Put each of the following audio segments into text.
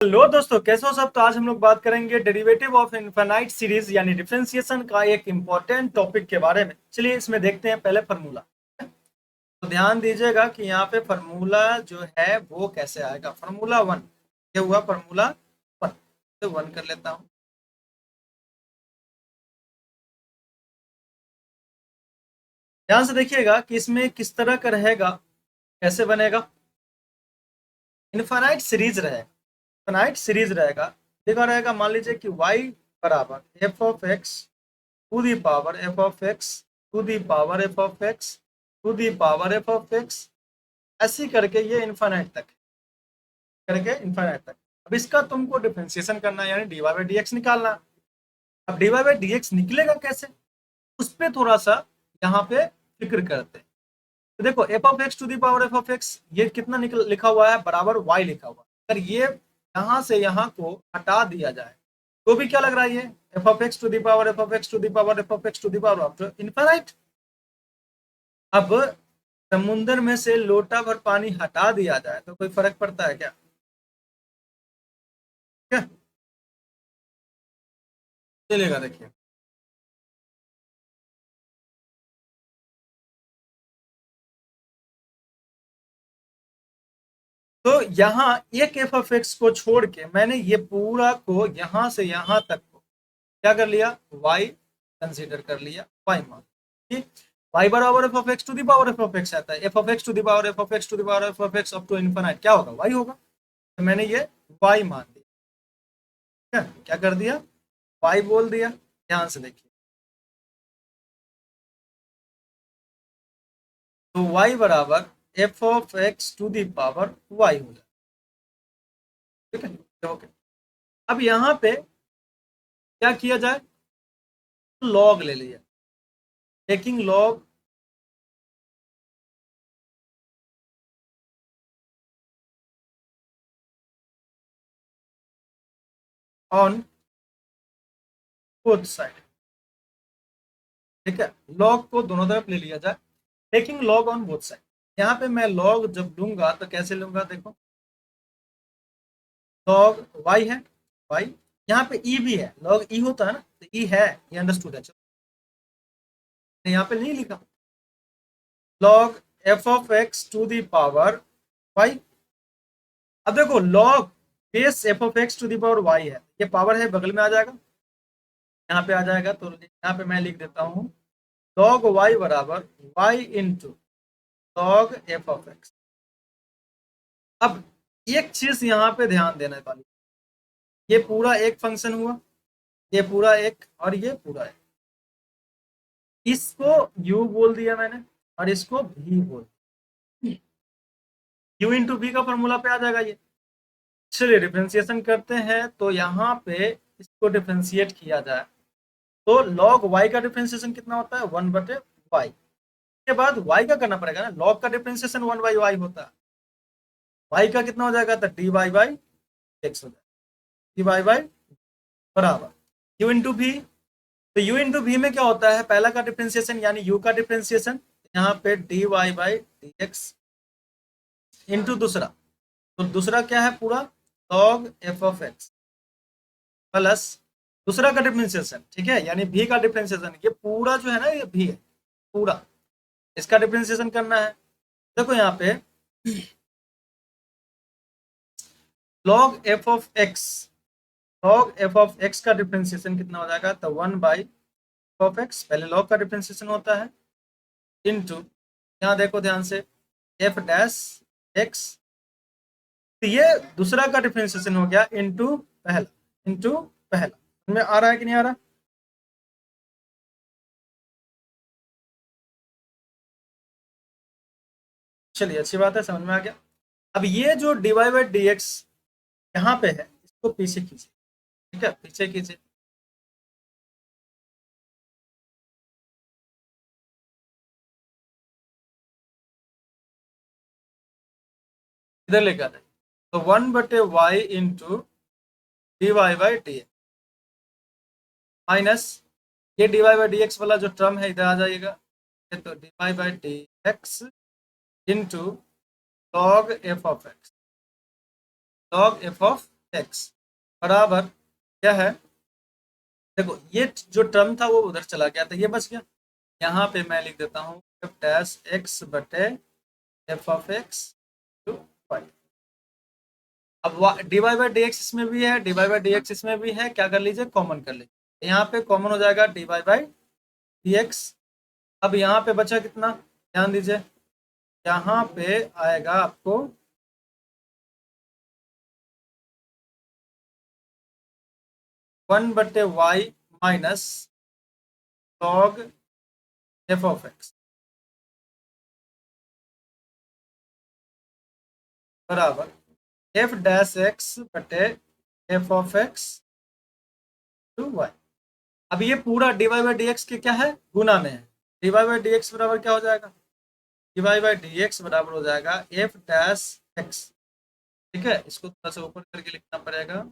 Hello दोस्तों, कैसे हो सब। तो आज हम लोग बात करेंगे डेरिवेटिव ऑफ इनफाइनाइट सीरीज यानी डिफरेंशिएशन का एक इंपॉर्टेंट टॉपिक के बारे में। चलिए इसमें देखते हैं पहले फार्मूला। तो ध्यान दीजिएगा कि यहाँ पे फार्मूला जो है वो कैसे आएगा। फार्मूला वन, ये हुआ फार्मूला वन। तो वन कर लेता हूँ। ध्यान से देखिएगा कि इसमें किस तरह का रहेगा, कैसे बनेगा। इनफाइनाइट सीरीज रहेगा, इनफाइनाइट सीरीज रहेगा। देखा रहेगा, मान लीजिए कि y बराबर F of x to the power F of x to the power F of x to the power F of X, ऐसी करके ये इन्फाइनाइट तक, करके इन्फाइनाइट तक। अब इसका तुमको डिफरेंशिएशन करना है, यानी D Y by D x निकालना। अब D Y by D X निकलेगा कैसे, उस पर थोड़ा सा यहाँ पे फिक्र करते हैं। तो देखो, F of x to the power F of X, ये कितना निकल लिखा हुआ है, बराबर वाई लिखा हुआ है। अगर ये यहाँ से यहाँ को हटा दिया जाए तो भी क्या लग रहा है, ये F of x to the power F of x to the power F of x to the power of infinite. अब समुद्र में से लोटा भर पानी हटा दिया जाए तो कोई फर्क पड़ता है क्या? क्या चलेगा, देखिए। तो यहाँ एक एफ ऑफ एक्स को छोड़ के मैंने ये पूरा को यहाँ से यहाँ तक को क्या कर लिया, y कंसीडर कर लिया, y मान। ठीक, y बराबर F of x to the power F of X आता है। F of x to the power F of x to the power F of X up to infinite क्या होगा, y होगा। तो मैंने ये y मान दिया। क्या कर दिया, y बोल दिया। ध्यान से देखिए, तो y बराबर F of x to the power y हो जाए। ठीक है, ओके। अब यहाँ पे क्या किया जाए, लॉग ले लिया, taking log on both side. ठीक है, लॉग को दोनों तरफ ले लिया जाए, taking log on both side. यहाँ पे मैं लॉग जब लूंगा तो कैसे लूंगा, देखो लॉग वाई है, वाई। यहाँ पे ई भी है, लॉग ई होता है ना, तो ई है, ये अंडरस्टूड है। चलो, यहाँ पे नहीं लिखा, log F of x to the power Y. अब देखो, log base F of x to the power Y है, ये पावर है, बगल में आ जाएगा, यहाँ पे आ जाएगा। तो यहाँ पे मैं लिख देता हूँ लॉग वाई बराबर Y into log F of X. अब एक चीज यहाँ पे ध्यान देने वाली, ये पूरा एक फंक्शन हुआ, ये पूरा एक, और ये पूरा एक। इसको u बोल दिया मैंने और इसको v बोल दिया। u इंटू वी का फॉर्मूला पे आ जाएगा ये। चलिए डिफ्रेंसिएशन करते हैं। तो यहाँ पे इसको डिफ्रेंशिएट किया जाए तो log y का डिफ्रेंसिएशन कितना होता है, 1/y। के बाद y का करना पड़ेगा ना, log का डिफ्रेंसिएशन 1/y होता है। y का कितना हो जाएगा, तो dy बाई x हो जाएगा, dy बाई बराबर u इंटू वी। तो u इंटू वी में क्या होता है, पहला का डिफ्रेंसिएशन यानी u का डिफ्रेंसिएशन, यहाँ पे dy by D x into दूसरा। तो दूसरा क्या है, पूरा log F of X plus दूसरा का डिफ्रेंसिएशन। ठीक है, यानी v का डिफ्रेंसिएशन, ये पूरा जो है ना, ये v है पूरा, इसका डिफ्रेंसिएशन करना है। देखो यहाँ पे log F of x, log F of x का डिफ्रेंसिएशन कितना हो जाएगा, तो 1/f ऑफ एक्स, पहले log का डिफ्रेंसिएशन होता है, इनटू यहाँ देखो ध्यान से एफ डैश एक्स। तो ये दूसरा का डिफ्रेंसिएशन हो गया इनटू पहला, इनटू पहला। में आ रहा है कि नहीं आ रहा? चलिए, अच्छी बात है, समझ में आ गया। अब ये जो डिवाई बाई डी एक्स यहाँ पे है, इसको पीछे खींचिए। ठीक है, पीछे खींचिए, इधर लेकर आते। तो 1/y into D Y by D x minus ये d Y by D x वाला जो टर्म है इधर आ जाएगा। तो D Y by D x into log F of x, log F of x बराबर क्या है, देखो ये जो टर्म था वो उधर चला गया था, ये बच गया। यहाँ पे मैं लिख देता हूँ एफ डैश एक्स बटे F of x to Y. अब D Y by D x इसमें भी है, D Y by D x इसमें भी है, क्या कर लीजिए कॉमन कर लीजिए, यहाँ पे कॉमन हो जाएगा D Y by D X. अब यहाँ पे बचा कितना, ध्यान दीजिए, यहाँ पे आएगा आपको 1/y minus log F of x बराबर एफ डैश एक्स बटे F of x to Y. अब ये पूरा D Y by D X के क्या है, गुना में है। D Y by D x बराबर क्या हो जाएगा, D Y by D x बराबर हो जाएगा एफ डैश एक्स। ठीक है, इसको थोड़ा सा ऊपर करके लिखना पड़ेगा,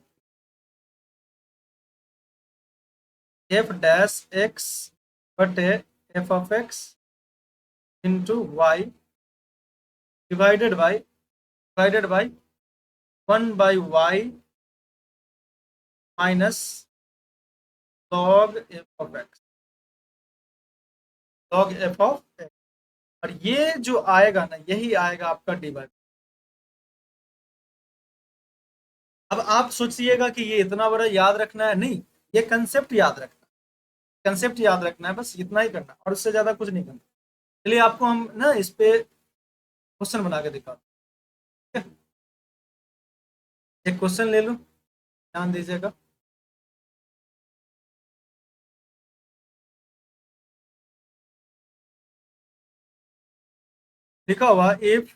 एफ डैश एक्स बटे F of X into Y divided by 1/y minus log F of x, log F of X. और ये जो आएगा ना, यही आएगा आपका डी वाई। अब आप सोचिएगा कि ये इतना बड़ा याद रखना है, नहीं, ये कंसेप्ट याद रखना, कंसेप्ट याद रखना है, बस इतना ही करना और उससे ज्यादा कुछ नहीं करना। चलिए आपको हम ना इस पे क्वेश्चन बना के दिखा, एक क्वेश्चन ले लूं, ध्यान दीजिएगा। लिखा हुआ इफ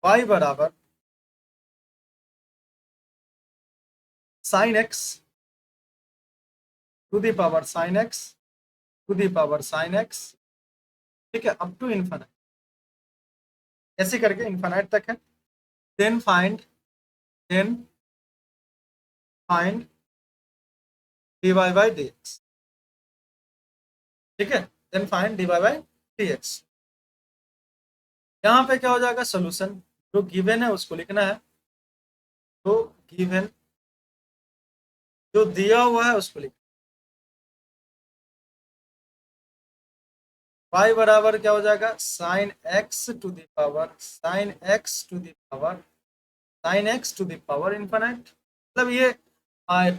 y बराबर sine X to the power sine X to the power sine X, ठीक है, अप टू इन्फिनिट, ऐसे करके इन्फिनिट तक है। Then find D Y by D X, ठीक है, then find D Y by D X. यहाँ पे क्या हो जाएगा, सोल्यूशन जो गिवन है उसको लिखना है, तो गिवन जो दिया हुआ है उसको लिखना। y बराबर क्या हो जाएगा, sine X to the power sine X to the power sine X to the power infinite, मतलब ये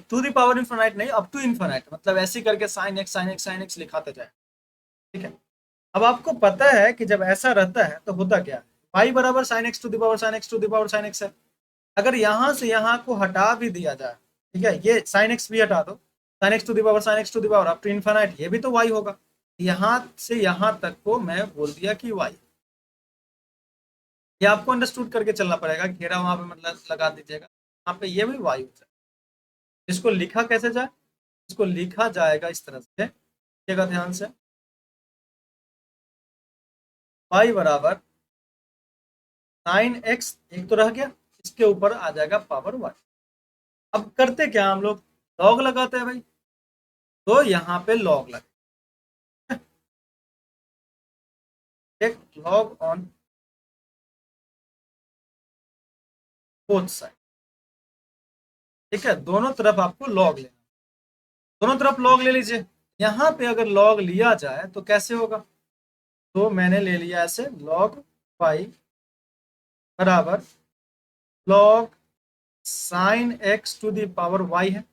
टू दी पावर इन्फिनिट नहीं, अप टू इन्फिनिट, मतलब ऐसे करके साइन एक्स लिखाते जाए। ठीक है, अब आपको पता है कि जब ऐसा रहता है तो होता क्या है, y बराबर sine X to the power sine X to the power sine X है। अगर यहाँ से यहाँ को हटा भी दिया जाए, ठीक है, ये साइन एक्स भी हटा दो, sine X to the power sine X to the power up to infinite, ये भी तो y होगा। यहाँ से यहाँ तक को मैं बोल दिया कि y, ये आपको अंडरस्टूड करके चलना पड़ेगा, घेरा वहां पे मतलब लगा दीजिएगा, यहाँ पे ये भी y हो जाए। इसको लिखा कैसे जाए, इसको लिखा जाएगा इस तरह से, देखिएगा ध्यान से, y बराबर साइन एक्स एक तो रह गया, इसके ऊपर आ जाएगा पावर y। अब करते क्या हम लोग, लॉग लगाते हैं भाई, तो यहाँ पे लॉग लगे, एक लॉग ऑन बोथ साइड, ठीक है, दोनों तरफ आपको लॉग लेना, दोनों तरफ लॉग ले लीजिए। यहाँ पे अगर लॉग लिया जाए तो कैसे होगा, तो मैंने ले लिया ऐसे, लॉग पाई बराबर log sine X to the power Y है।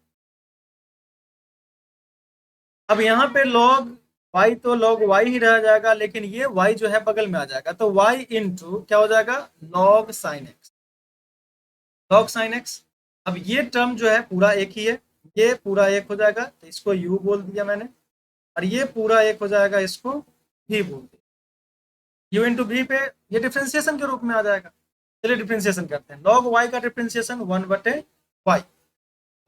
अब यहाँ पे लॉग वाई तो लॉग वाई ही रह जाएगा, लेकिन ये वाई जो है बगल में आ जाएगा, तो वाई इंटू क्या हो जाएगा, log sine x, log sine x. अब ये टर्म जो है पूरा एक ही है, ये पूरा एक हो जाएगा, तो इसको u बोल दिया मैंने, और ये पूरा एक हो जाएगा, इसको v बोल दिया। u इंटू वी पे ये डिफ्रेंसिएशन के रूप में आ जाएगा। चलिए डिफ्रेंसिएशन करते हैं, लॉग y का डिफ्रेंसिएशन 1/y,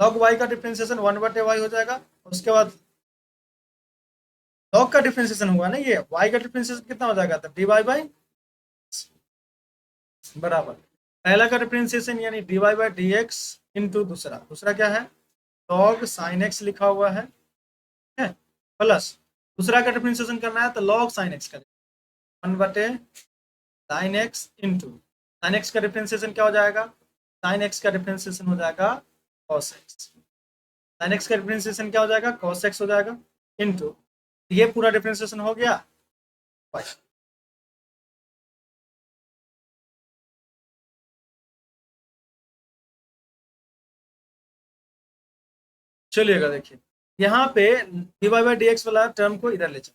लॉग y का डिफ्रेंसिएशन 1/y हो जाएगा। उसके बाद लॉग का डिफ्रेंसिएशन हुआ ना, ये y का डिफ्रेंसिएशन कितना हो जाएगा, तब dy बाई बराबर पहला का डिफ्रेंसिएशन यानी dy by D x into दूसरा, दूसरा क्या है, लॉग साइन एक्स लिखा हुआ है, प्लस दूसरा का डिफ्रेंसिएशन करना है तो लॉग साइन एक्स करें 1/साइन एक्स इंटू साइन एक्स का डिफ्रेंसिएशन क्या हो जाएगा, साइन एक्स का डिफ्रेंसिएशन हो जाएगा cos x, sin x का डिफरेंशिएशन क्या हो जाएगा, cos x हो जाएगा, इनटू ये पूरा डिफरेंशिएशन हो गया y। चलिएगा देखिए यहाँ पे dy बाई डी एक्स वाला टर्म को इधर ले चलो,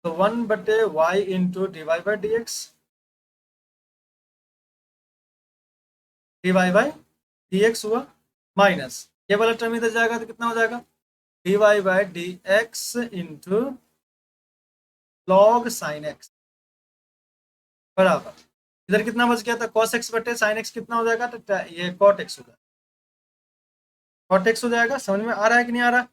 तो 1/y into dy by D x, dy by D x हुआ, माइनस ये वाला टर्म इधर जाएगा तो कितना हो जाएगा, dy by D x into log sine x बराबर, इधर कितना बच गया था, cos x बटे sin x कितना हो जाएगा, तो ये cot x हो जाएगा, cot x हो जाएगा। समझ में आ रहा है कि नहीं आ रहा,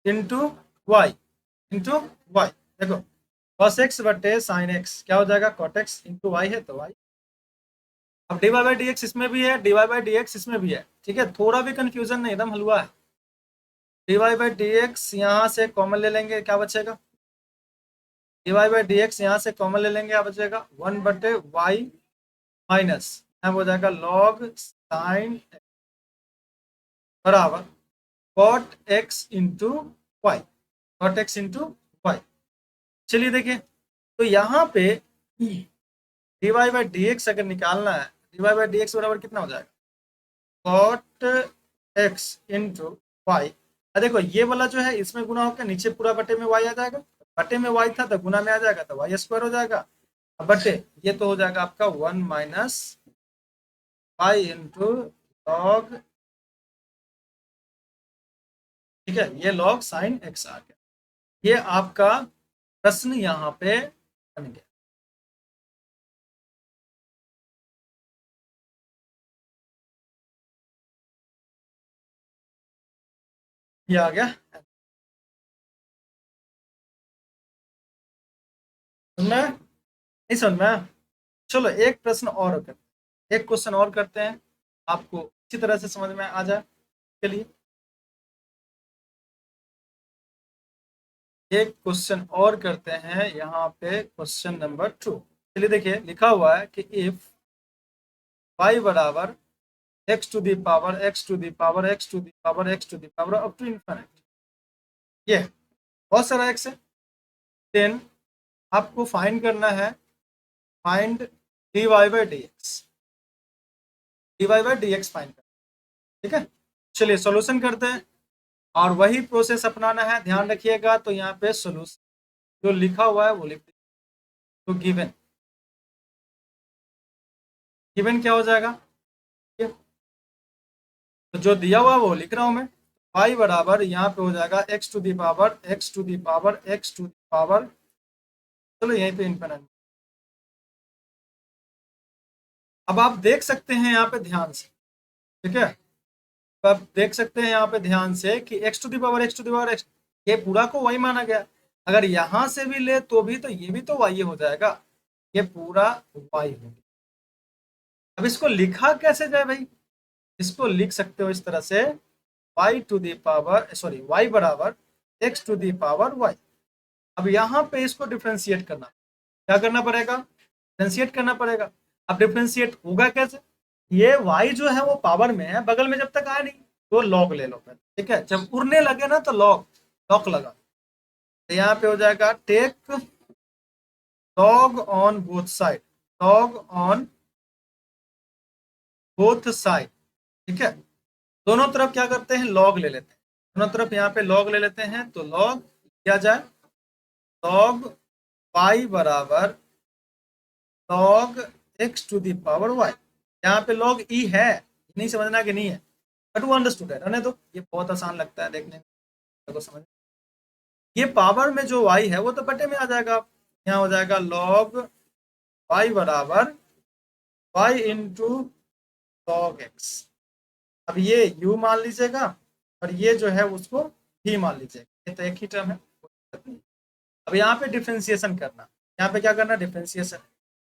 इंटू वाई, इंटू वाई, देखो cos x बटे sin x क्या हो जाएगा, cot x इंटू वाई है तो वाई। अब dy बाई डी एक्स इसमें भी है, dy बाई डी एक्स इसमें भी है, ठीक है, थोड़ा भी कंफ्यूजन नहीं, एकदम हलवा है। dy बाई डी एक्स यहाँ से कॉमन ले लेंगे, क्या बचेगा, dy बाई डी एक्स यहाँ से कॉमन ले लेंगे, क्या बचेगा, 1/y माइनस यहाँ हो जाएगा log sin बराबर cot x into Y, cot x into Y. चलिए देखिए तो यहाँ पे dy बाई डी एक्स अगर निकालना है, dy बाई डी एक्स बराबर कितना हो जाएगा, cot x इंटू वाई। देखो ये वाला जो है इसमें गुना होकर नीचे पूरा बटे में y आ जाएगा, बटे में y था तो गुना में आ जाएगा तो y स्क्वायर हो जाएगा, बटे ये तो हो जाएगा आपका 1 माइनस वाई इंटू लॉग, ठीक है, ये log साइन x आ गया। ये आपका प्रश्न यहाँ पे बन गया। ये आ गया, समझ में नहीं, समझ में। चलो एक प्रश्न और करते हैं, एक क्वेश्चन और करते हैं, आपको अच्छी तरह से समझ में आ जाए के लिए एक क्वेश्चन और करते हैं यहाँ पे, क्वेश्चन नंबर 2। चलिए देखिए लिखा हुआ है कि इफ y बराबर x to the power x to the power x to the power x to the power up to infinite, ये बहुत सारा x है, देन आपको फाइंड करना है, find dy by D x, dy by D x find करना, ठीक है। चलिए सॉल्यूशन करते हैं और वही प्रोसेस अपनाना है, ध्यान रखिएगा। तो यहाँ पे सॉल्यूशन जो लिखा हुआ है वो लिख, तो गिवन, गिवन क्या हो जाएगा, तो जो दिया हुआ वो लिख रहा हूं मैं, y बराबर यहाँ पे हो जाएगा x to the power x to the power x to the power, चलो यहीं पे इन्फिनिट। अब आप देख सकते हैं यहाँ पे ध्यान से, ठीक है, तो आप देख सकते हैं यहाँ पे ध्यान से कि x to the power x to the power x, ये पूरा को y माना गया, अगर यहाँ से भी ले तो भी तो ये भी तो y हो जाएगा, ये पूरा y हो गया। अब इसको लिखा कैसे जाए भाई, इसको लिख सकते हो इस तरह से, y to the power sorry y बराबर x to the power y। अब यहाँ पे इसको डिफ्रेंशिएट करना, क्या करना पड़ेगा, डिफ्रेंशिएट करना पड़ेगा। अब डिफ्रेंशिएट होगा कैसे, ये y जो है वो पावर में है, बगल में जब तक आया नहीं तो लॉग ले लो पहले, ठीक है, जब उड़ने लगे ना तो लॉग लॉक लगा, तो यहाँ पे हो जाएगा take log on both side, log on both side, ठीक है, दोनों तरफ क्या करते हैं लॉग ले लेते हैं, दोनों तरफ यहाँ पे लॉग ले लेते हैं, तो लॉग क्या जाए, लॉग y बराबर log x to the power y, यहाँ पे लॉग e है, नहीं समझना कि नहीं है, बट वो अंडरस्टूड है, रहने दो, ये बहुत आसान लगता है देखने में तो समझ, ये पावर में जो y है वो तो बटे में आ जाएगा, यहाँ हो जाएगा लॉग y बराबर y इंटू लॉग x। अब ये u मान लीजिएगा और ये जो है उसको v मान लीजिएगा, ये तो एक ही टर्म है। अब यहाँ पे डिफ्रेंसिएशन करना, यहाँ पे क्या करना, डिफ्रेंसिएशन,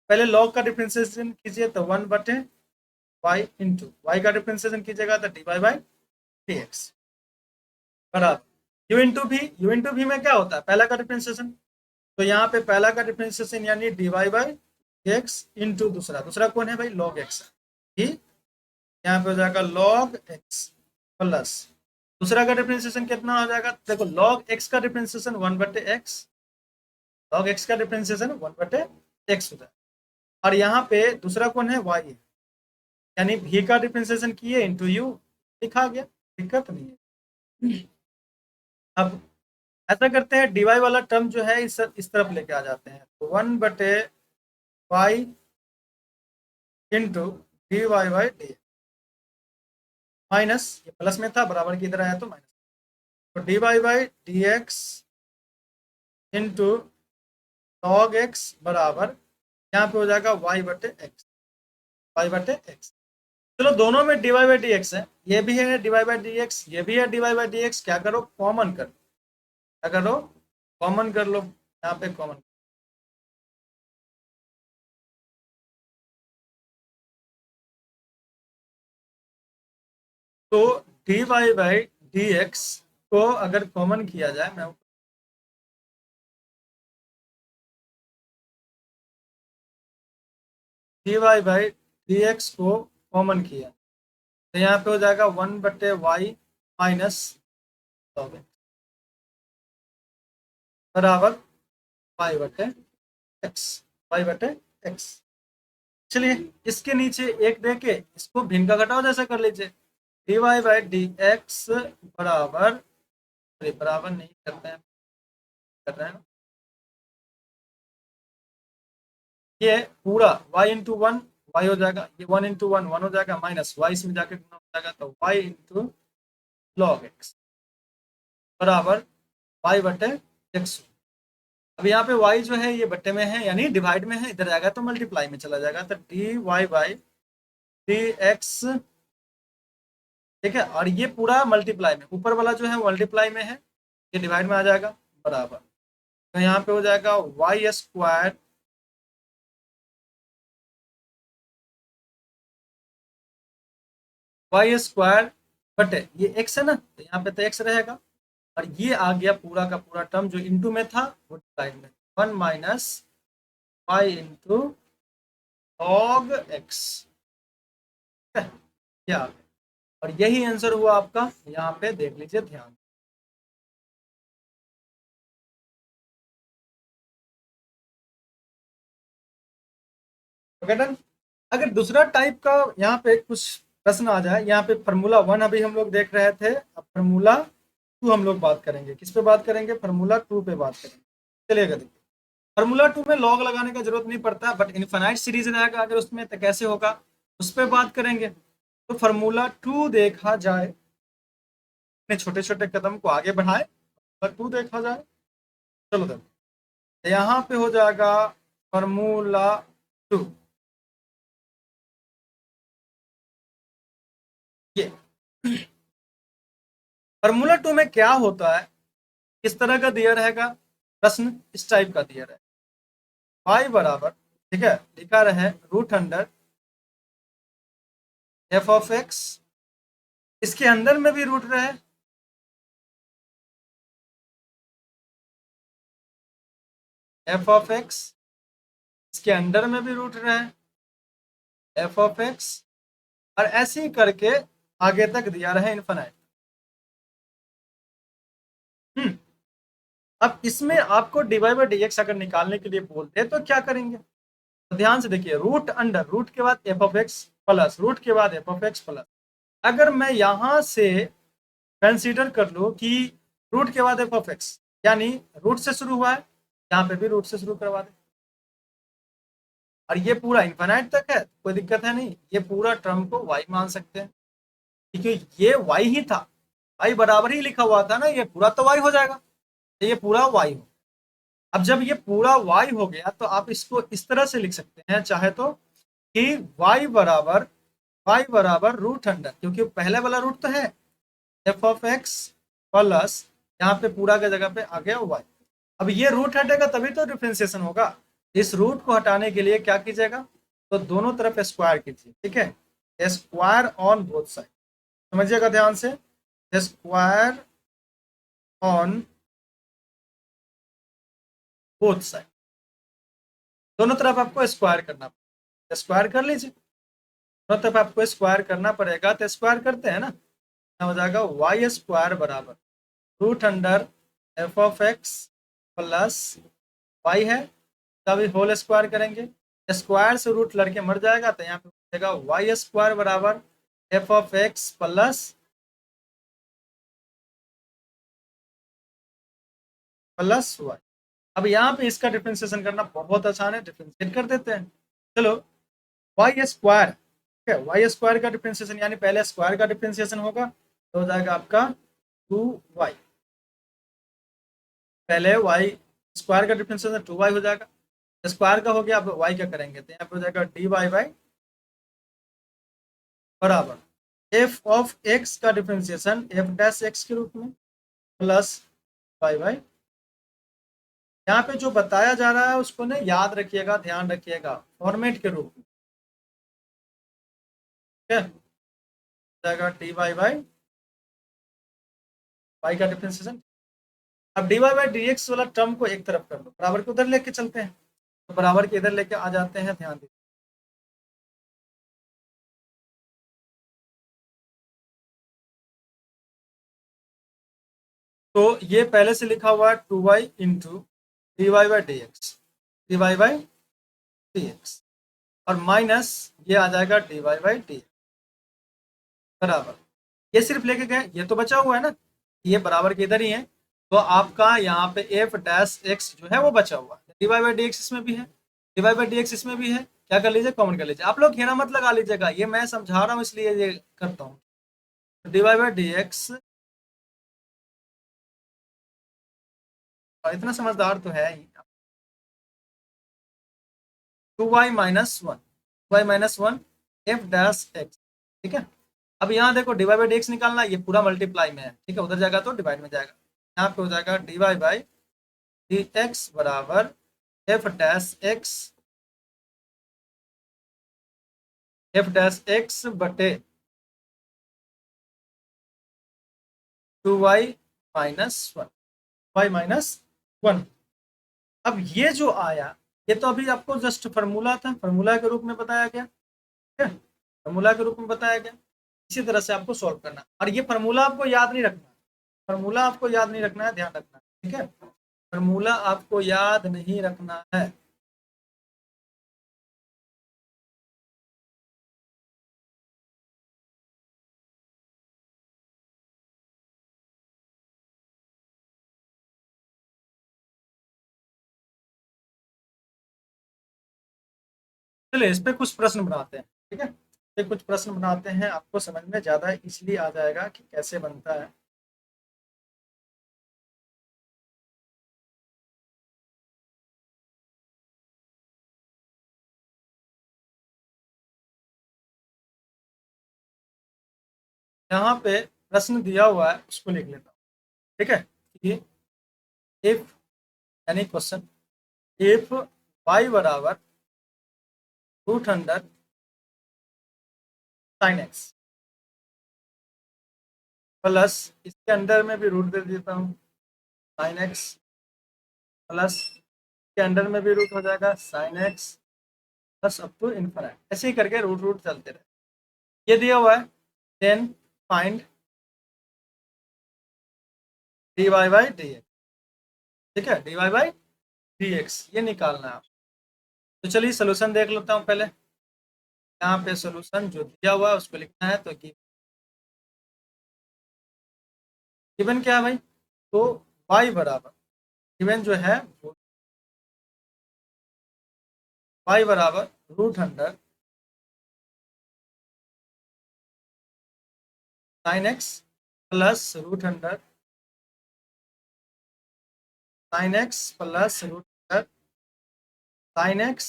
पहले लॉग का डिफ्रेंसिएशन कीजिए तो 1/y इंटू वाई का डिफ्रेंसिएशन कीजिएगा तो dy बाई डी एक्स बराबर u इंटू भी, u इंटू भी में क्या होता है, पहला का डिफ्रेंसिएशन तो यहाँ पे पहला का डिफरेंशिएशन यानी डीवाई बाई एक्स इंटू दूसरा कौन है भाई, लॉग एक्स। ठीक, यहाँ पे हो जाएगा लॉग एक्स प्लस दूसरा का डिफरेंशिएशन कितना हो जाएगा, देखो लॉग एक्स का डिफरेंशिएशन 1/x, लॉग एक्स का डिफरेंशिएशन 1/x होता है। और यहाँ पे दूसरा कौन है, y है, यानी v का डिफरेंशिएशन किए इंटू यू, लिखा गया, दिक्कत नहीं है। अब ऐसा करते हैं, dy वाला टर्म जो है इस तरफ लेके आ जाते हैं, तो 1/y into D Y by D minus, ये प्लस में था बराबर की इधर आया तो माइनस, तो D Y by D x into log X बराबर यहाँ पे हो जाएगा y/x। चलो दोनों में dy बाई डी एक्स है, ये भी है dy बाई डी एक्स, ये भी है dy बाई डी एक्स, क्या करो कॉमन कर, क्या करो कॉमन कर लो, यहाँ पे कॉमन, तो dy बाई डी एक्स को अगर कॉमन किया जाए, मैं dy बाई डी एक्स को कॉमन किया तो यहाँ पे हो जाएगा 1/y माइनस लॉग बराबर y/x, y/x। चलिए इसके नीचे एक देके इसको भिन्न का घटाव जैसा कर लीजिए, dy बाई डी एक्स बराबर, अरे बराबर नहीं करते हैं, कर रहे हैं ना, ये पूरा y इंटू वन वाई हो जाएगा, ये 1 इंटू वन हो जाएगा, माइनस y इसमें जाके गुना हो जाएगा, तो y इंटू लॉग एक्स बराबर y/x। अब यहाँ पे y जो है ये बट्टे में है यानी डिवाइड में है, इधर जाएगा तो मल्टीप्लाई में चला जाएगा, तो dy बाई डी एक्स, ठीक है, और ये पूरा मल्टीप्लाई में, ऊपर वाला जो है मल्टीप्लाई में है, ये डिवाइड में आ जाएगा बराबर, तो यहाँ पे हो जाएगा y² y² बटे ये x है ना, तो यहाँ पे तो x रहेगा, और ये आ गया पूरा का पूरा टर्म जो इंटू में था वो डिवाइड में, 1 minus Y into log X, क्या, और यही आंसर हुआ आपका, यहाँ पे देख लीजिए ध्यान। Okay done. अगर दूसरा टाइप का यहाँ पे कुछ प्रश्न आ जाए, यहाँ पे फार्मूला 1 अभी हम लोग देख रहे थे, अब फार्मूला 2 हम लोग बात करेंगे, किस पे बात करेंगे, फार्मूला 2 पे बात करेंगे। चलिएगा देखिए, फार्मूला 2 में लॉग लगाने का जरूरत नहीं पड़ता, बट इनफाइनाइट सीरीज रहेगा अगर उसमें तो कैसे होगा उस पर बात करेंगे। तो फार्मूला 2 देखा जाए, अपने छोटे छोटे कदम को आगे बढ़ाए, फार्मूला 2 देखा जाए, चलो देखो यहाँ पे हो जाएगा फार्मूला 2, ये फार्मूला 2 में क्या होता है, किस तरह का दिया रहेगा प्रश्न, इस टाइप का दिया रहेगा, y बराबर, ठीक है, लिखा रहे root under F of X, इसके अंदर में भी रूट रहे, एफ ऑफ एक्स, इसके अंदर में भी रूट रहे एफ ऑफ एक्स, और ऐसे ही करके आगे तक दिया रहे इनफाइनाइट। अब इसमें आपको डिवाइड बाई डी एक्स अगर निकालने के लिए बोलते हैं तो क्या करेंगे, तो ध्यान से देखिए, रूट अंडर, रूट के बाद F of X plus, root के बाद एफ ऑफ एक्स प्लस, अगर मैं यहां से कंसीडर कर लूँ कि रूट के बाद एफ ऑफ एक्स यानी रूट से शुरू हुआ है, यहाँ पे भी रूट से शुरू करवा दे, और ये पूरा इन्फाइनाइट तक है, कोई दिक्कत है नहीं, ये पूरा टर्म को y मान सकते हैं, क्योंकि ये y ही था, y बराबर ही लिखा हुआ था ना, ये पूरा तो y हो जाएगा, तो ये पूरा y हो। अब जब ये पूरा y हो गया तो आप इसको इस तरह से लिख सकते हैं चाहे तो, कि y बराबर रूट अंडर, क्योंकि पहले वाला रूट तो है एफ ऑफ एक्स प्लस, यहाँ पे पूरा के जगह पे आ गया y। अब ये रूट हटेगा तभी तो डिफ्रेंसिएशन होगा, इस रूट को हटाने के लिए क्या कीजिएगा, तो दोनों तरफ स्क्वायर कीजिए, ठीक है, स्क्वायर ऑन बोथ साइड, समझिएगा ध्यान से, स्क्वायर ऑन बोथ साइड, दोनों तरफ आपको स्क्वायर करना पड़ेगा। स्क्वायर कर लीजिए, दोनों तरफ आपको स्क्वायर करना पड़ेगा, तो स्क्वायर करते हैं ना, हो जाएगा वाई स्क्वायर बराबर root under F of X plus Y है, तभी होल स्क्वायर करेंगे, स्क्वायर से रूट लड़के मर जाएगा, तो यहाँ पे बचेगा वाई स्क्वायर बराबर F of X plus Y. अब यहाँ पे इसका डिफ्रेंसिएशन करना बहुत आसान है, डिफ्रेंशिएट कर देते हैं। चलो वाई स्क्वायर, ठीक है, वाई स्क्वायर का डिफ्रेंसिएशन यानी पहले स्क्वायर का डिफ्रेंसिएशन होगा, तो हो जाएगा आपका 2y, पहले वाई स्क्वायर का डिफ्रेंसिएशन 2y हो जाएगा, स्क्वायर का हो गया, अब y का करेंगे तो यहाँ पे हो जाएगा dy बाई बराबर एफ ऑफ एक्स का डिफ्रेंसिएशन एफ डैश एक्स के रूप में प्लस वाई बाई, यहाँ पे जो बताया जा रहा है उसको ना याद रखिएगा, ध्यान रखिएगा, फॉर्मेट के रूप में, ठीक है, जाएगा डी वाई बाई वाई का डिफ्रेंसिएशन। अब D Y by D x वाला टर्म को एक तरफ कर दो, बराबर के उधर लेके चलते हैं, तो बराबर के इधर लेके आ जाते हैं, ध्यान दीजिए। तो ये पहले से लिखा हुआ है 2y into D Y by D X, D Y by D X, और माइनस ये आ जाएगा D Y by D x बराबर, ये सिर्फ लेके गए, ये तो बचा हुआ है ना, ये बराबर के इधर ही है, तो आपका यहाँ पे एफ डैश एक्स जो है वो बचा हुआ है, D Y by D x इसमें भी है, D Y by D x इसमें भी है, क्या कर लीजिए, कॉमन कर लीजिए। आप लोग घेरा मत लगा लीजिएगा, ये मैं समझा रहा हूँ इसलिए ये करता हूँ। D Y by D X, इतना समझदार तो है ही, 2y-1 एफ डैश एक्स, ठीक है। अब यहाँ देखो D Y by D x निकालना, ये पूरा मल्टीप्लाई में है, ठीक है, उधर जाएगा तो डिवाइड में जाएगा, यहाँ पे हो जाएगा D Y by D x बराबर एफ डैश एक्स बटे 2y-1, y-1। अब ये जो आया, ये तो अभी आपको जस्ट फार्मूला था, फार्मूला के रूप में बताया गया, ठीक है, फार्मूला के रूप में बताया गया, इसी तरह से आपको सॉल्व करना, और ये फार्मूला आपको याद नहीं रखना, फार्मूला आपको याद नहीं रखना है, ध्यान रखना, ठीक है, फार्मूला आपको याद नहीं रखना है। चलिए इस पे कुछ प्रश्न बनाते हैं, ठीक है, ये कुछ प्रश्न बनाते हैं, आपको समझ में ज़्यादा इसलिए आ जाएगा कि कैसे बनता है। यहाँ पे प्रश्न दिया हुआ है, उसको लिख लेता हूँ, ठीक है, कि इफ, यानी क्वेश्चन, इफ y बराबर root under sine X plus, इसके अंडर में भी रूट दे देता हूँ, साइन एक्स प्लस के अंडर में भी रूट हो जाएगा sine X plus up to infinite, ऐसे ही करके रूट रूट चलते रहे। ये दिया हुआ है, then find D Y by D X, ठीक है, D Y by D X ये निकालना है। तो चलिए सोल्यूशन देख लेता हूँ पहले, यहाँ पे सोल्यूशन जो दिया हुआ है उसको लिखना है, तो गिवन क्या है भाई, तो y बराबर, गिवन जो है y बराबर root under sine X plus root under sine X plus root under sine X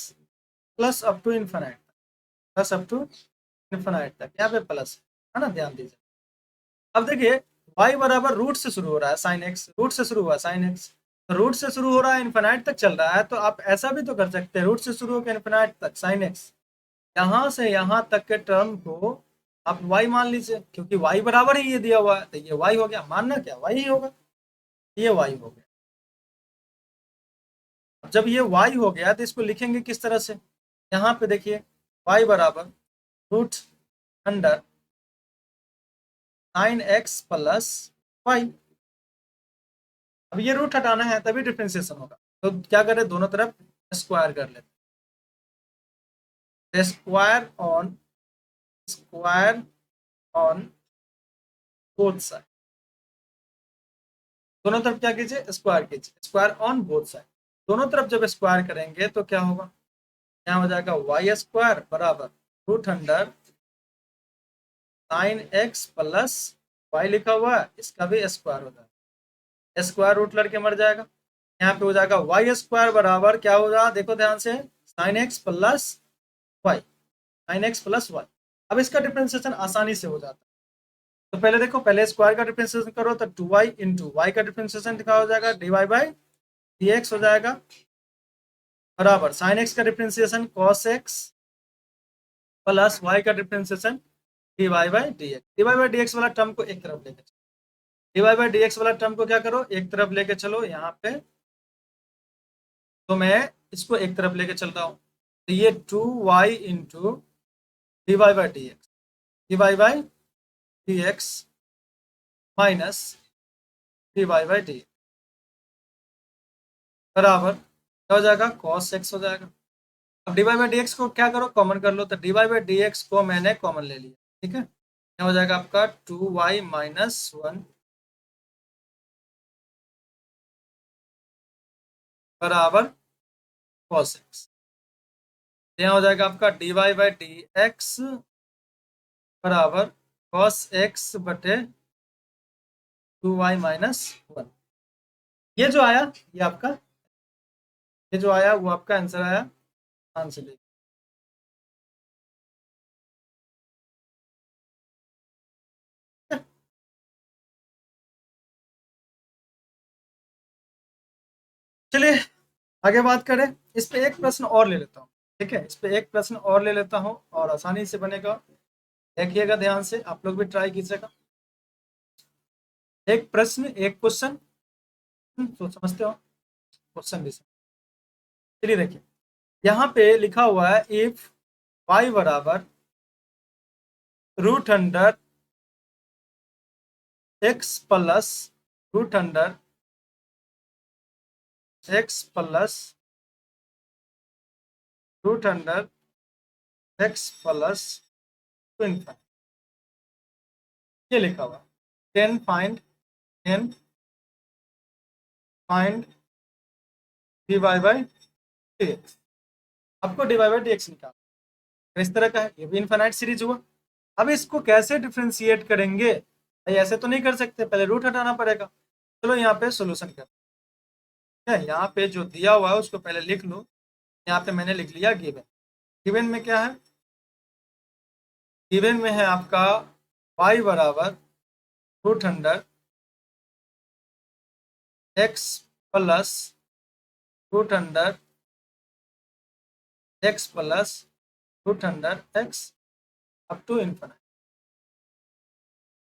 plus up to infinite, plus up to infinite तक, यहाँ पे प्लस है ना, ध्यान दीजिए। अब देखिए y बराबर रूट से शुरू हो रहा है, साइन एक्स रूट से शुरू हुआ, साइन एक्स रूट से शुरू हो रहा है, इन्फिनिट तक चल रहा है, तो आप ऐसा भी तो कर सकते हैं, रूट से शुरू होकर इन्फिनिट तक साइन एक्स, यहाँ से यहाँ तक के टर्म को आप y मान लीजिए, क्योंकि y बराबर ही ये दिया हुआ है, तो ये y हो गया, मानना क्या y ही होगा, ये y हो गया। जब ये y हो गया तो इसको लिखेंगे किस तरह से, यहाँ पे देखिए y बराबर root under 9x plus Y. अब ये रूट हटाना है तभी डिफ्रेंसिएशन होगा, तो क्या करें, दोनों तरफ स्क्वायर कर लेते हैं। स्क्वायर ऑन बोथ साइड, दोनों तरफ क्या कीजिए, स्क्वायर कीजिए, स्क्वायर ऑन बोथ साइड। दोनों तरफ जब स्क्वायर करेंगे तो क्या होगा, यहाँ हो जाएगा वाई स्क्वायर बराबर root under 9x plus Y लिखा हुआ है, इसका भी स्क्वायर हो जाएगा, स्क्वायर रूट लड़के मर जाएगा। यहाँ पे हो जाएगा वाई स्क्वायर बराबर क्या हो रहा, देखो ध्यान से, 9x plus Y, 9x plus Y. अब इसका डिफरेंशिएशन आसानी से हो जाता है, तो पहले देखो, पहले स्क्वायर का डिफरेंशिएशन करो तो 2y इंटू वाई का डिफरेंशिएशन क्या हो जाएगा, dy बाई dx हो जाएगा बराबर sin x का differentiation cos x plus y का differentiation dy by dx। dy by dx वाला टर्म को एक तरफ लेके चलो, dy बाई dx वाला टर्म को क्या करो, एक तरफ लेके चलो यहाँ पे, तो मैं इसको एक तरफ लेके चल रहा हूँ, तो ये 2y into D Y by D X, D Y by D x minus D Y by D बराबर क्या हो जाएगा, cos x हो जाएगा। अब D Y by D x को क्या करो, कॉमन कर लो, तो D Y by D x को मैंने कॉमन ले लिया, ठीक है, क्या हो जाएगा आपका 2y माइनस 1 बराबर cos x। यहाँ हो जाएगा आपका D Y by D x बराबर cos x बटे 2y माइनस 1। ये जो आया, ये आपका, ये जो आया वो आपका आंसर आया, आंसर देखिए। चलिए आगे बात करें, इस पे एक प्रश्न और ले लेता हूँ, ठीक है, इस पे एक प्रश्न और ले लेता हूँ और आसानी से बनेगा, देखिएगा ध्यान से, आप लोग भी ट्राई कीजिएगा। एक प्रश्न, एक क्वेश्चन, तो समझते हो, क्वेश्चन भी चलिए देखिए, यहाँ पे लिखा हुआ है इफ y बराबर root under x plus root under x plus root under x plus to infinite, ये लिखा हुआ, then find D Y by D x, आपको d Y by D x निकालना, इस तरह का है, ये भी इनफाइनाइट सीरीज हुआ। अब इसको कैसे डिफ्रेंशिएट करेंगे, ऐसे तो नहीं कर सकते, पहले रूट हटाना पड़ेगा। चलो यहाँ पे सोल्यूशन करते हैं, यहाँ पे जो दिया हुआ है उसको पहले लिख लो, यहाँ पे मैंने लिख लिया गिवन। गिवन में क्या है, गिवन में है आपका y बराबर root under x plus root under x plus root under X up to infinity.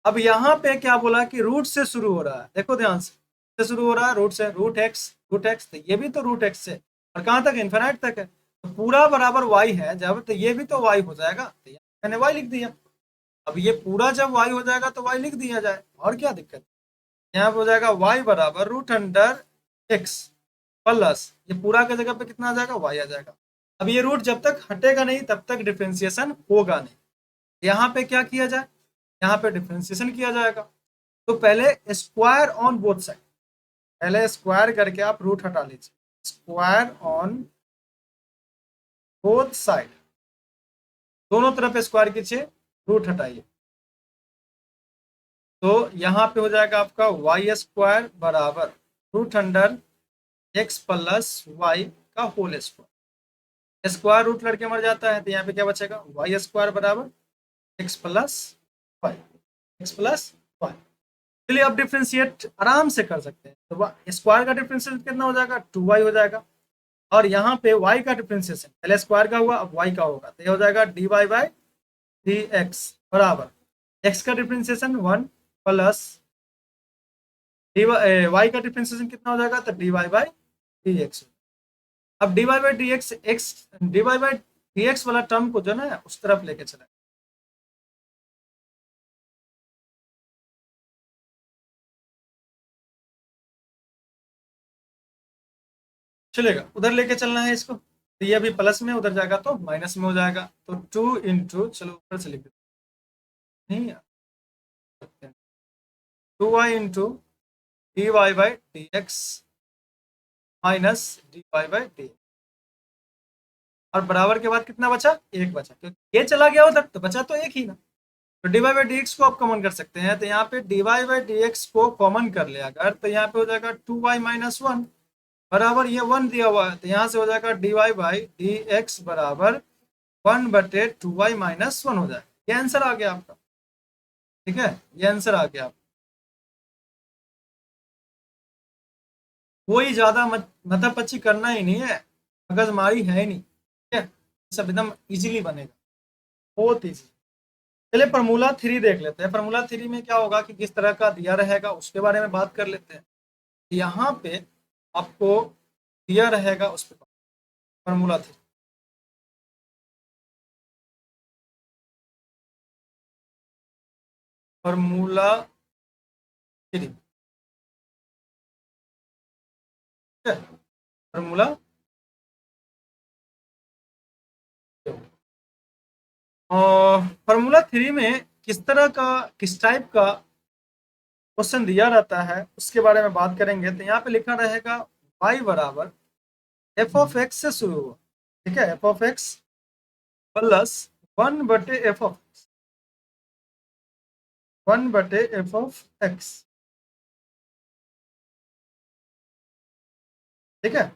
अब यहाँ पे क्या बोला कि रूट से शुरू हो रहा है, देखो ध्यान से शुरू हो रहा है, रूट से, रूट एक्स, तो ये भी तो रूट एक्स से और कहाँ तक, इनफिनिट तक है, तो पूरा बराबर y है जब, तो ये भी तो y हो जाएगा, तो मैंने y लिख दिया। अब ये पूरा जब y हो जाएगा तो y लिख दिया जाए, और क्या दिक्कत, यहाँ पे हो जाएगा y बराबर रूट अंडर एक्स प्लस, ये पूरा के जगह पे कितना आ जाएगा, y आ जाएगा। अब ये रूट जब तक हटेगा नहीं तब तक डिफ्रेंसिएशन होगा नहीं, यहाँ पे क्या किया जाए, यहाँ पे डिफ्रेंसिएशन किया जाएगा, तो पहले स्क्वायर ऑन बोथ साइड, पहले स्क्वायर करके आप रूट हटा लीजिए, स्क्वायर ऑन बोथ साइड, दोनों तरफ स्क्वायर कीजिए, रूट हटाइए, तो यहाँ पे हो जाएगा आपका वाई स्क्वायर बराबर root under x plus Y का होल स्क्वायर, स्क्वायर रूट लड़के मर जाता है, तो यहाँ पे क्या बचेगा, वाई स्क्वायर बराबर X plus Y, X plus Y. चलिए अब डिफ्रेंशिएट आराम से कर सकते हैं, तो स्क्वायर का डिफ्रेंशिएशन कितना हो जाएगा, 2y हो जाएगा, और यहाँ पे y का डिफ्रेंशिएशन पहले स्क्वायर का हुआ, अब y का होगा, तो ये हो जाएगा dy बाई डी एक्स बराबर x का डिफ्रेंशिएशन 1 प्लस y का डिफ्रेंशिएशन कितना हो जाएगा, तो dy बाई डी एक्स, अब D Y by D X D Y by D x वाला टर्म को जो ना उस तरफ लेके चले, चलेगा, उधर लेके चलना है इसको, तो ये अभी प्लस में, उधर जाएगा तो माइनस में हो जाएगा, तो 2 इंटू, चलो ऊपर से लिख देते हैं, नहीं 2y into D Y by D x minus D Y by D, और बराबर के बाद कितना बचा, एक बचा, क्योंकि ये चला गया उधर तो बचा तो एक ही ना, तो D Y by D x को आप कॉमन कर सकते हैं, तो यहाँ पे d Y by D x को कॉमन कर लिया अगर, तो यहाँ पे हो जाएगा 2y-1 बराबर ये 1 दिया हुआ है, तो यहाँ से हो जाएगा D Y by D x बराबर 1/2y-1 हो जाएगा, ये आंसर आ गया आपका, ठीक है, ये आंसर आ गया। कोई ज्यादा मतलब करना ही नहीं है, मगजमारी है ही नहीं, ठीक है, सब एकदम इजीली बनेगा, बहुत इजी। चलिए फार्मूला 3 देख लेते हैं, फार्मूला 3 में क्या होगा कि किस तरह का दिया रहेगा उसके बारे में बात कर लेते हैं। यहाँ पे आपको दिया रहेगा उस पर फार्मूला 3, फार्मूला 3, ठीक है, फार्मूला और फार्मूला 3 में किस तरह का, किस टाइप का क्वेश्चन दिया रहता है उसके बारे में बात करेंगे। तो यहाँ पे लिखा रहेगा y बराबर एफ ऑफ एक्स से शुरू हुआ, ठीक है, F of X plus 1/f of x, 1/f of x, ठीक है,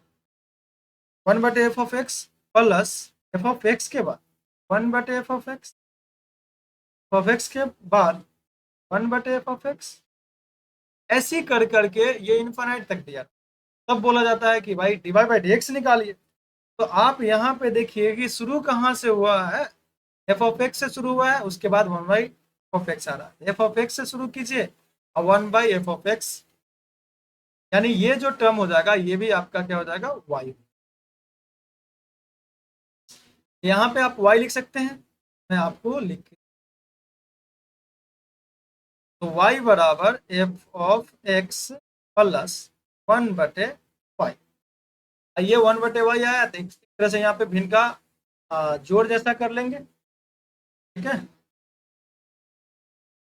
1/f of X plus F of x के बाद 1/f of x, of x के बाद 1/f ऑफ एक्स, ऐसी कर करके ये इन्फाइनाइट तक दिया, तब बोला जाता है कि भाई d Y by D x निकालिए। तो आप यहाँ पे देखिए कि शुरू कहाँ से हुआ है, एफ ऑफ एक्स से शुरू हुआ है, उसके बाद 1/f ऑफ एक्स आ रहा है, एफ ऑफ एक्स से शुरू कीजिए और 1/f ऑफ एक्स, यानी ये जो टर्म हो जाएगा ये भी आपका क्या हो जाएगा, y। यहाँ पे आप y लिख सकते हैं, मैं आपको लिख, तो y बराबर F of X plus 1/y, ये 1/y आया, तो इस तरह से यहाँ पे भिन्न का जोड़ जैसा कर लेंगे, ठीक है,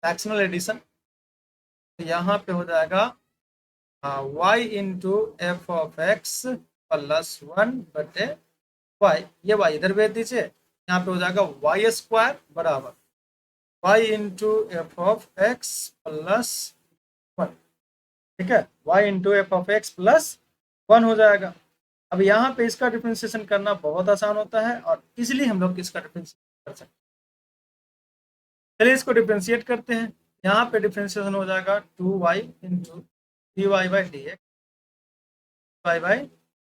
फ्रैक्शनल एडिशन, तो यहाँ पे हो जाएगा y into F of X plus 1/y, ये y इधर भेज दीजिए, यहाँ पे हो जाएगा y स्क्वायर बराबर y into F of X plus 1, ठीक है, y into F of X plus 1 हो जाएगा। अब यहाँ पे इसका डिफ्रेंशिएशन करना बहुत आसान होता है और इजिली हम लोग इसका डिफ्रेंशिएशन कर सकते हैं। चलिए इसको डिफ्रेंशिएट करते हैं, यहाँ पे डिफ्रेंशिएशन हो जाएगा 2y into D Y by D x, y by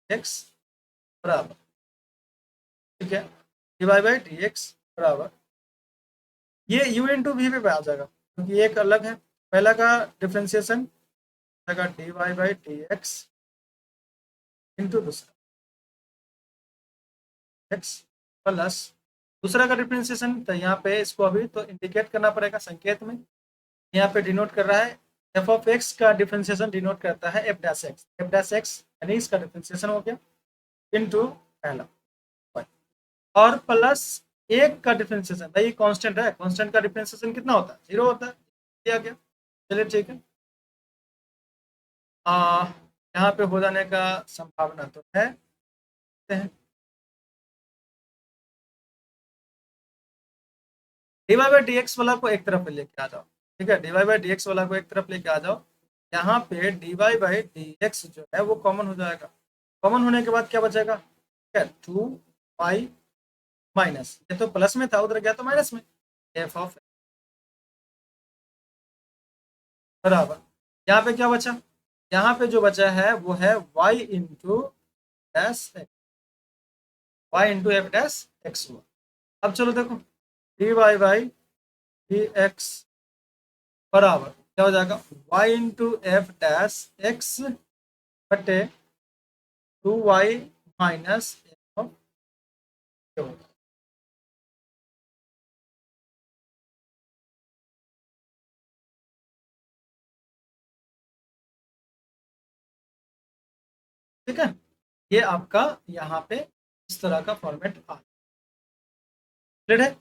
x बराबर, ठीक है, D Y by D x बराबर, ये u इंटू वी पे आ जाएगा क्योंकि एक अलग है, पहला का differentiation d Y by D x into दूसरा एक्स प्लस दूसरा का डिफ्रेंशिएशन, तो यहाँ पे इसको अभी तो इंडिकेट करना पड़ेगा संकेत में, यहाँ पे डिनोट कर रहा है एफ ऑफ एक्स का डिफ्रेंशिएशन डिनोट करता है एफ डैश एक्स यानी इसका डिफ्रेंशिएशन हो गया इंटू पहला, और प्लस एक का डिफ्रेंशिएशन, भाई कांस्टेंट है, कांस्टेंट का डिफ्रेंशिएशन कितना होता है, 0 होता है, दिया गया, चलिए ठीक है, यहाँ पे हो जाने का संभावना तो है, D Y by D x वाला को एक तरफ लेके आ जाओ, ठीक है, D Y by D x वाला को एक तरफ लेके आ जाओ, यहाँ पे d Y by D x जो है वो कॉमन हो जाएगा, कॉमन होने के बाद क्या बचेगा, ठीक है, 2y माइनस, ये तो प्लस में था उधर गया तो माइनस में, एफ ऑफ बराबर, यहाँ पे क्या बचा, यहाँ पे जो बचा है वो है y into dash x, y into f dash x हुआ। अब चलो देखो D Y by D x बराबर क्या हो जाएगा, y into f dash x बटे 2y माइनस एफ ऑफ ए होगा। ठीक है, ये आपका यहाँ पे इस तरह का फॉर्मेट आ है।